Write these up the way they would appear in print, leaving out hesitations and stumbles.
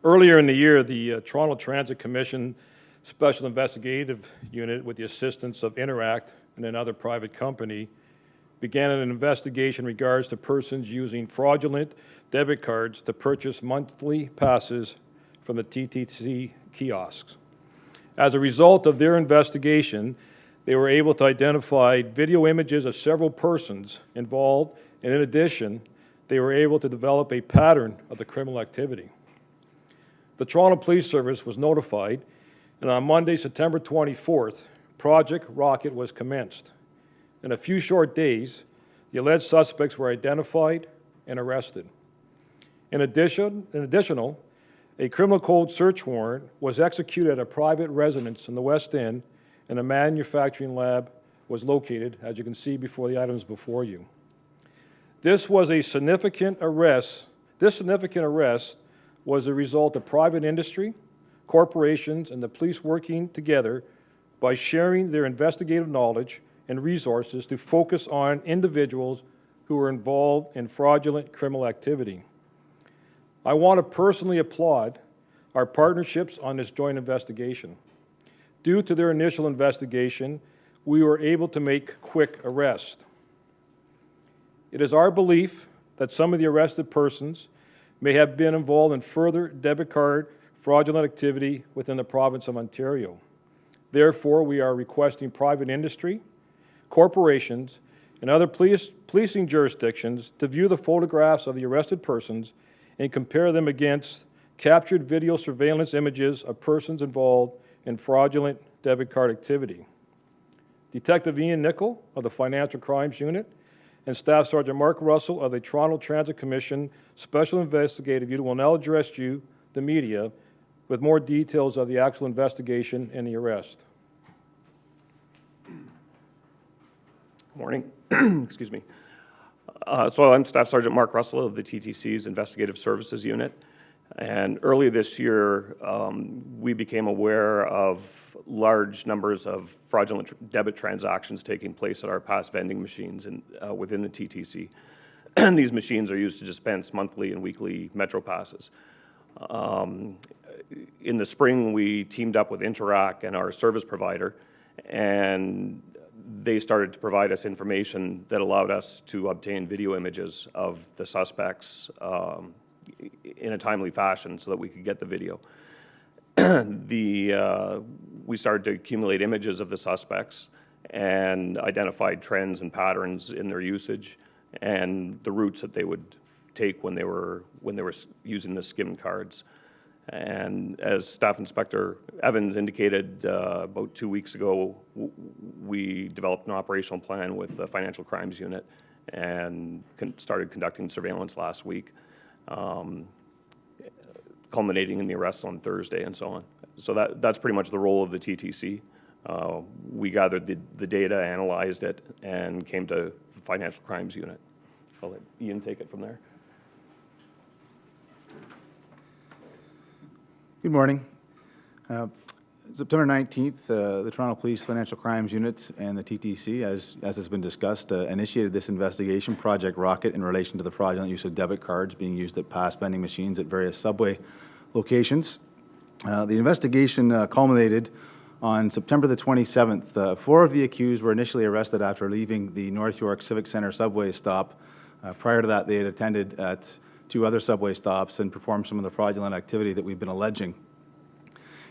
Earlier in the year, the Toronto Transit Commission Special Investigative Unit, with the assistance of Interact and another private company, began an investigation in regards to persons using fraudulent debit cards to purchase monthly passes from the TTC kiosks. As a result of their investigation, they were able to identify video images of several persons involved, and in addition, they were able to develop a pattern of the criminal activity. The Toronto Police Service was notified, and on Monday, September 24th, Project Rocket was commenced. In a few short days, the alleged suspects were identified and arrested. In addition, a criminal code search warrant was executed at a private residence in the West End, and a manufacturing lab was located, as you can see before the items before you. This was a significant arrest. This significant arrest was the result of private industry, corporations, and the police working together by sharing their investigative knowledge and resources to focus on individuals who were involved in fraudulent criminal activity. I want to personally applaud our partnerships on this joint investigation. Due to their initial investigation, we were able to make quick arrests. It is our belief that some of the arrested persons may have been involved in further debit card fraudulent activity within the province of Ontario. Therefore, we are requesting private industry, corporations, and other policing jurisdictions to view the photographs of the arrested persons and compare them against captured video surveillance images of persons involved in fraudulent debit card activity. Detective Ian Nicol of the Financial Crimes Unit and Staff Sergeant Mark Russell of the Toronto Transit Commission Special Investigative Unit will now address you, the media, with more details of the actual investigation and the arrest. Good morning. Excuse me. So I'm Staff Sergeant Mark Russell of the TTC's Investigative Services Unit. And early this year, we became aware of large numbers of fraudulent debit transactions taking place at our pass vending machines within the TTC. And these machines are used to dispense monthly and weekly Metropasses. In the spring, we teamed up with Interact and our service provider, and they started to provide us information that allowed us to obtain video images of the suspects in a timely fashion so that we could get the video. We started to accumulate images of the suspects and identified trends and patterns in their usage and the routes that they would take when they were using the skim cards. And as Staff Inspector Evans indicated about 2 weeks ago, we developed an operational plan with the Financial Crimes Unit and started conducting surveillance last week, culminating in the arrests on Thursday and so on. So that's pretty much the role of the TTC. We gathered the data, analyzed it, and came to the Financial Crimes Unit. I'll let Ian take it from there. Good morning. September 19th, the Toronto Police Financial Crimes Unit and the TTC, as has been discussed, initiated this investigation, Project Rocket, in relation to the fraudulent use of debit cards being used at pass vending machines at various subway locations. The investigation culminated on September the 27th. 4 of the accused were initially arrested after leaving the North York Civic Centre subway stop. Prior to that, they had attended at 2 other subway stops and performed some of the fraudulent activity that we've been alleging.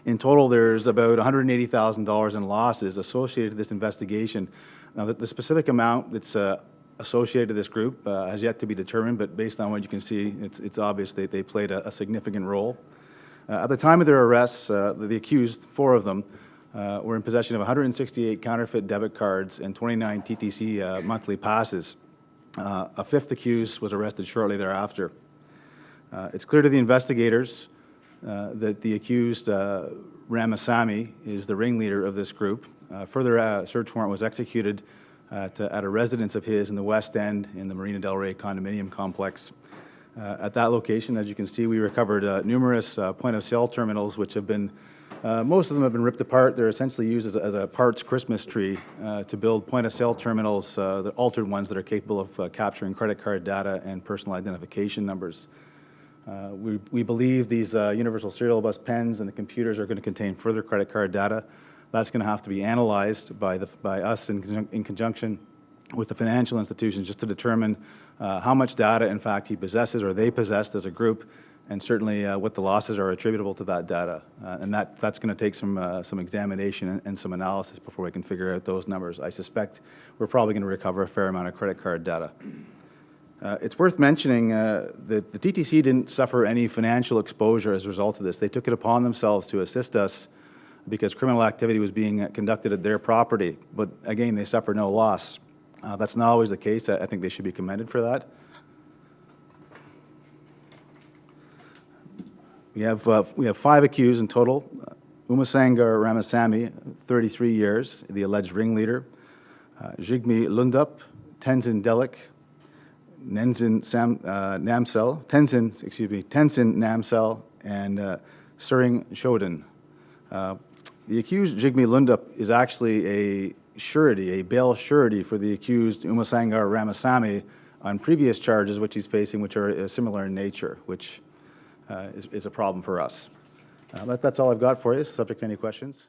In total, there's about $180,000 in losses associated with this investigation. Now, the specific amount that's associated to this group has yet to be determined, but based on what you can see, it's obvious that they played a significant role. At the time of their arrests, the accused, 4 of them, were in possession of 168 counterfeit debit cards and 29 TTC monthly passes. A 5th accused was arrested shortly thereafter. It's clear to the investigators that the accused, Ramasamy, is the ringleader of this group. Further search warrant was executed at a residence of his in the West End in the Marina Del Rey condominium complex. At that location, as you can see, we recovered numerous point-of-sale terminals, which have been, most of them have been ripped apart. They're essentially used as a parts Christmas tree to build point-of-sale terminals, the altered ones that are capable of capturing credit card data and personal identification numbers. We believe these universal serial bus pens and the computers are going to contain further credit card data. That's going to have to be analyzed by us in conjunction with the financial institutions just to determine how much data, in fact, he possesses or they possessed as a group, and certainly what the losses are attributable to that data. And that's going to take some examination and some analysis before we can figure out those numbers. I suspect we're probably going to recover a fair amount of credit card data. It's worth mentioning that the TTC didn't suffer any financial exposure as a result of this. They took it upon themselves to assist us because criminal activity was being conducted at their property. But again, they suffered no loss. That's not always the case. I think they should be commended for that. We have 5 accused in total. Umasangar Ramasamy, 33 years, the alleged ringleader. Jigme Lundup, Tenzin Delik, Tenzin Namsel, and Suring Shodan. The accused Jigme Lundup is actually a surety, a bail surety for the accused Umasangar Ramasamy on previous charges which he's facing, which are similar in nature, which is a problem for us. That's all I've got for you, subject to any questions.